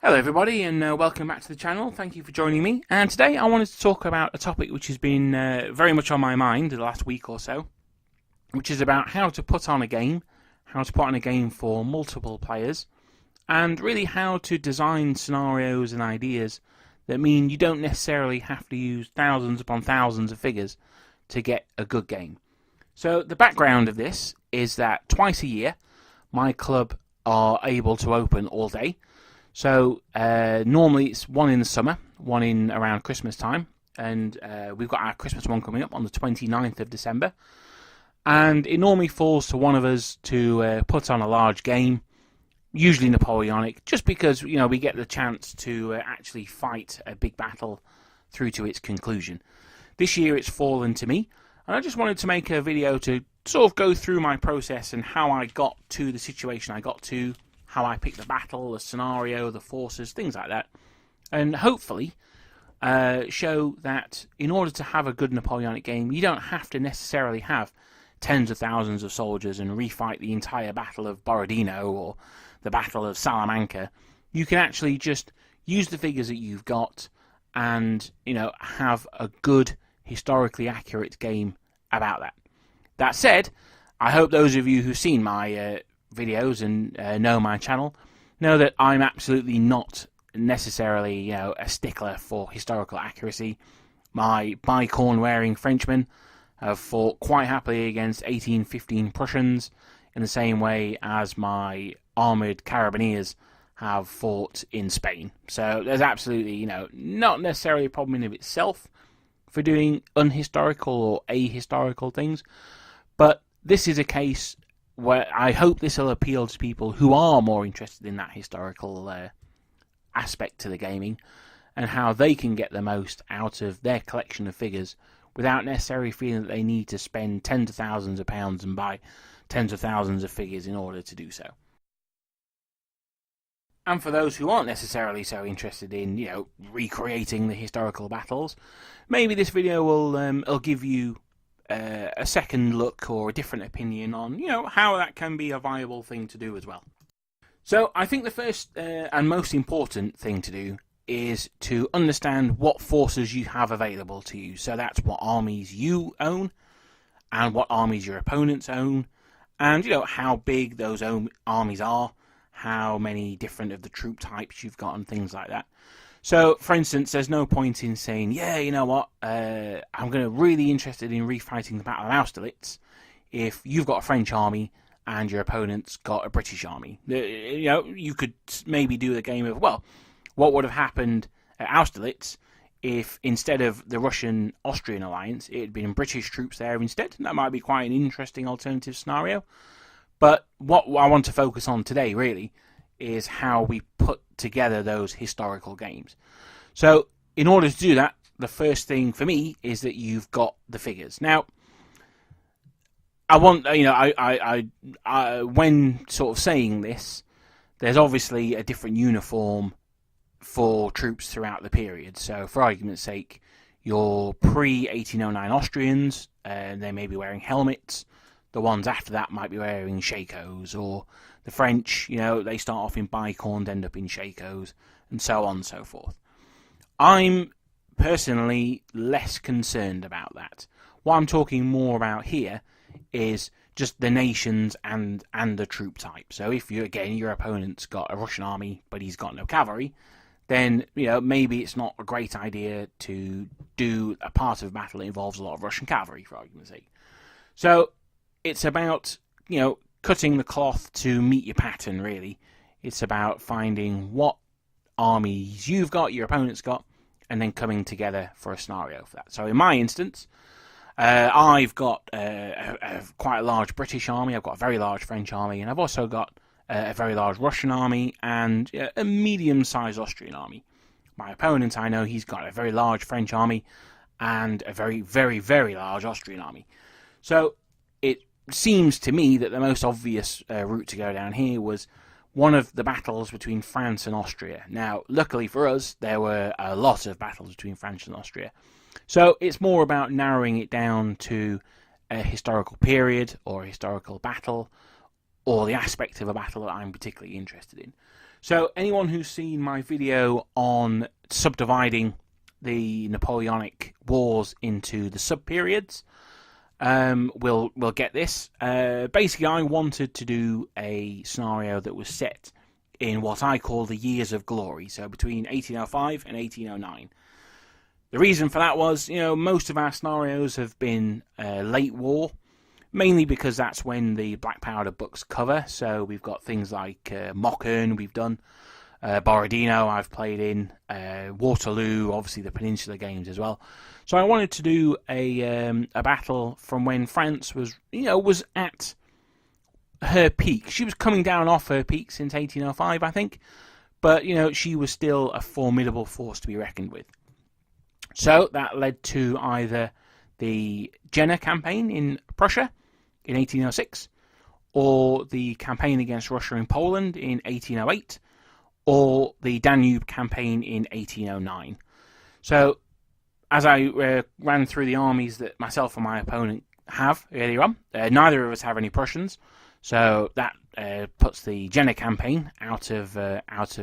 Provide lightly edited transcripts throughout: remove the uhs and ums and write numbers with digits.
Hello everybody and welcome back to the channel. Thank you for joining me. And today I wanted to talk about a topic which has been very much on my mind the last week or so, which is about how to put on a game for multiple players, and really how to design scenarios and ideas that mean you don't necessarily have to use thousands upon thousands of figures to get a good game. So the background of this is that twice a year my club are able to open all day. So normally it's one in the summer, one in around Christmas time, and we've got our Christmas one coming up on the 29th of December. And it normally falls to one of us to put on a large game, usually Napoleonic, just because we get the chance to actually fight a big battle through to its conclusion. This year it's fallen to me, and I just wanted to make a video to sort of go through my process and how I got to the situation I got to, how I picked the battle, the scenario, the forces, things like that, and hopefully show that in order to have a good Napoleonic game, you don't have to necessarily have tens of thousands of soldiers and refight the entire Battle of Borodino or the Battle of Salamanca. You can actually just use the figures that you've got and have a good, historically accurate game about that. That said, I hope those of you who've seen my videos and know my channel know that I'm absolutely not necessarily a stickler for historical accuracy. My bicorn wearing Frenchmen have fought quite happily against 1815 Prussians in the same way as my armoured Carabiniers have fought in Spain. So there's absolutely not necessarily a problem in of itself for doing unhistorical or ahistorical things, but this is a case where I hope this will appeal to people who are more interested in that historical aspect to the gaming and how they can get the most out of their collection of figures without necessarily feeling that they need to spend tens of thousands of pounds and buy tens of thousands of figures in order to do so. And for those who aren't necessarily so interested in recreating the historical battles, maybe this video will give you a second look or a different opinion on how that can be a viable thing to do as well. So I think the first and most important thing to do is to understand what forces you have available to you. So that's what armies you own and what armies your opponents own, and how big those armies are, how many different of the troop types you've got and things like that. So, for instance, there's no point in saying, yeah, you know what, I'm really interested in refighting the Battle of Austerlitz if you've got a French army and your opponent's got a British army. You could maybe do the game of, well, what would have happened at Austerlitz if instead of the Russian-Austrian alliance, it had been British troops there instead? That might be quite an interesting alternative scenario. But what I want to focus on today, really, is how we put together those historical games. So in order to do that, the first thing for me is that you've got the figures. Now, I want when sort of saying this, there's obviously a different uniform for troops throughout the period. So for argument's sake, your pre-1809 Austrians, they may be wearing helmets. The ones after that might be wearing shakos, or the French, they start off in bicorns, end up in shakos, and so on and so forth. I'm personally less concerned about that. What I'm talking more about here is just the nations and the troop type. So if your opponent's got a Russian army, but he's got no cavalry, then maybe it's not a great idea to do a part of a battle that involves a lot of Russian cavalry, for argument's sake. So it's about, cutting the cloth to meet your pattern, really. It's about finding what armies you've got, your opponent's got, and then coming together for a scenario for that. So in my instance, I've got quite a large British army, I've got a very large French army, and I've also got a very large Russian army and a medium-sized Austrian army. My opponent, I know he's got a very large French army and a very, very, very large Austrian army. So it seems to me that the most obvious route to go down here was one of the battles between France and Austria. Now, luckily for us, there were a lot of battles between France and Austria. So it's more about narrowing it down to a historical period or a historical battle or the aspect of a battle that I'm particularly interested in. So anyone who's seen my video on subdividing the Napoleonic Wars into the sub-periods will get this. Basically, I wanted to do a scenario that was set in what I call the Years of Glory, so between 1805 and 1809. The reason for that was, most of our scenarios have been late war, mainly because that's when the Black Powder books cover. So we've got things like Mockern we've done, Borodino I've played in, Waterloo, obviously the Peninsular games as well. So I wanted to do a battle from when France was at her peak. She was coming down off her peak since 1805, I think, but she was still a formidable force to be reckoned with. So that led to either the Jena campaign in Prussia in 1806, or the campaign against Russia in Poland in 1808, or the Danube campaign in 1809. So, as I ran through the armies that myself and my opponent have earlier on, neither of us have any Prussians, so that puts the Jena campaign out of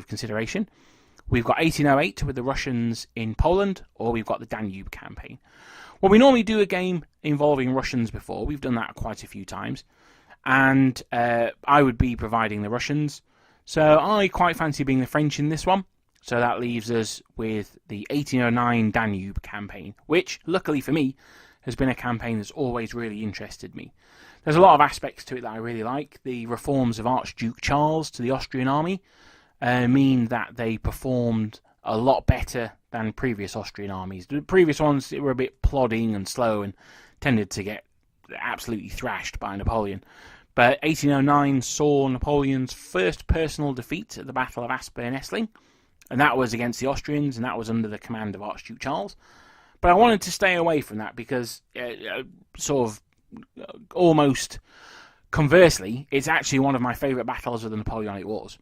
consideration. We've got 1808 with the Russians in Poland, or we've got the Danube campaign. Well, we normally do a game involving Russians before. We've done that quite a few times. And I would be providing the Russians. So I quite fancy being the French in this one. So that leaves us with the 1809 Danube campaign, which, luckily for me, has been a campaign that's always really interested me. There's a lot of aspects to it that I really like. The reforms of Archduke Charles to the Austrian army mean that they performed a lot better than previous Austrian armies. The previous ones were a bit plodding and slow and tended to get absolutely thrashed by Napoleon. But 1809 saw Napoleon's first personal defeat at the Battle of Aspern-Essling, and that was against the Austrians, and that was under the command of Archduke Charles. But I wanted to stay away from that because, almost conversely, it's actually one of my favourite battles of the Napoleonic Wars.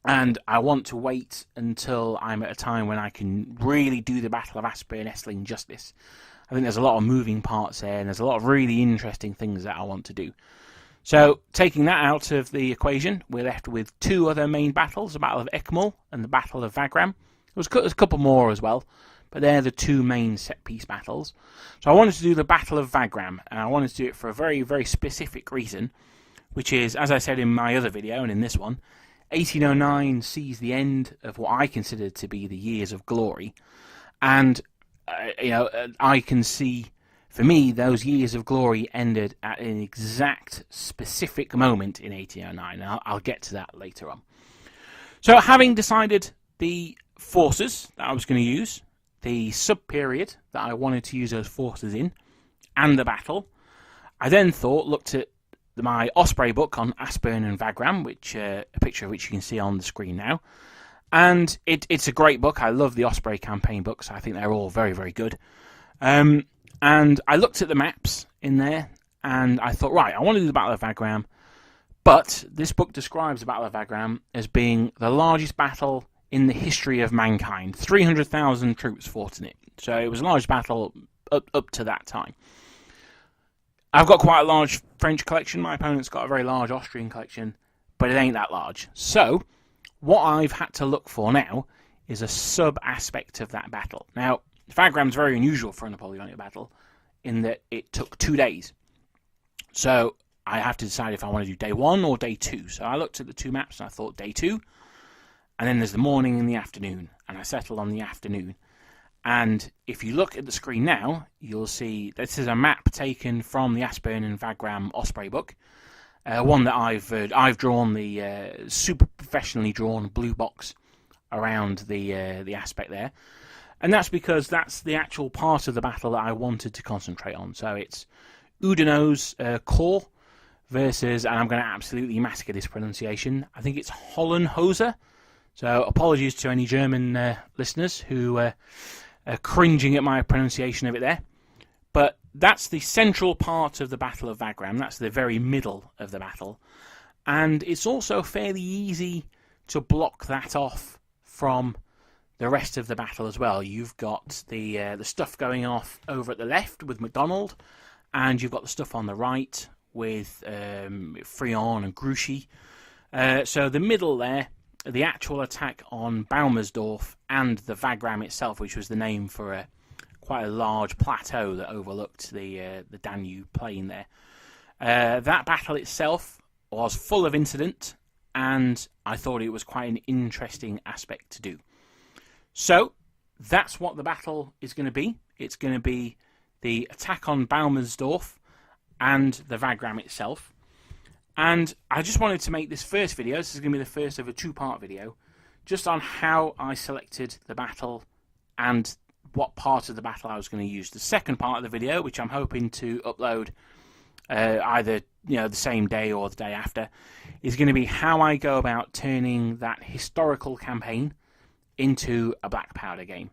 And I want to wait until I'm at a time when I can really do the Battle of Aspern-Essling justice. I think there's a lot of moving parts there, and there's a lot of really interesting things that I want to do. So, taking that out of the equation, we're left with two other main battles, the Battle of Ekmul and the Battle of Wagram. There's a couple more as well, but they're the two main set-piece battles. So I wanted to do the Battle of Wagram, and I wanted to do it for a very, very specific reason, which is, as I said in my other video and in this one, 1809 sees the end of what I consider to be the Years of Glory, and I can see, for me, those Years of Glory ended at an exact specific moment in 1809, and I'll get to that later on. So, having decided the forces that I was going to use, the sub-period that I wanted to use those forces in, and the battle, I then looked at my Osprey book on Aspern and Wagram, which a picture of which you can see on the screen now. And it's a great book. I love the Osprey campaign books. I think they're all very, very good. And I looked at the maps in there, and I thought, right, I want to do the Battle of Wagram, but this book describes the Battle of Wagram as being the largest battle in the history of mankind. 300,000 troops fought in it. So it was a large battle up to that time. I've got quite a large French collection. My opponent's got a very large Austrian collection, but it ain't that large. So, what I've had to look for now is a sub-aspect of that battle. Now, Wagram's very unusual for a Napoleonic battle in that it took 2 days. So, I have to decide if I want to do day 1 or day 2. So, I looked at the two maps and I thought day 2, and then there's the morning and the afternoon, and I settled on the afternoon. And if you look at the screen now, you'll see this is a map taken from the Aspern and Wagram Osprey book. One that I've drawn the super professionally drawn blue box around the aspect there. And that's because that's the actual part of the battle that I wanted to concentrate on. So it's Oudinot's corps versus, and I'm going to absolutely massacre this pronunciation, I think it's Hollenhauser. So apologies to any German listeners who are cringing at my pronunciation of it there. But that's the central part of the Battle of Wagram. That's the very middle of the battle. And it's also fairly easy to block that off from the rest of the battle as well. You've got the stuff going off over at the left with MacDonald, and you've got the stuff on the right with Friant and Grouchy. So the middle there the actual attack on Baumersdorf and the Wagram itself, which was the name for quite a large plateau that overlooked the Danube plain there. That battle itself was full of incident, and I thought it was quite an interesting aspect to do. So that's what the battle is going to be. It's going to be the attack on Baumersdorf and the Wagram itself. And I just wanted to make this first video, this is going to be the first of a two-part video, just on how I selected the battle and what part of the battle I was going to use. The second part of the video, which I'm hoping to upload either the same day or the day after, is going to be how I go about turning that historical campaign into a Black Powder game.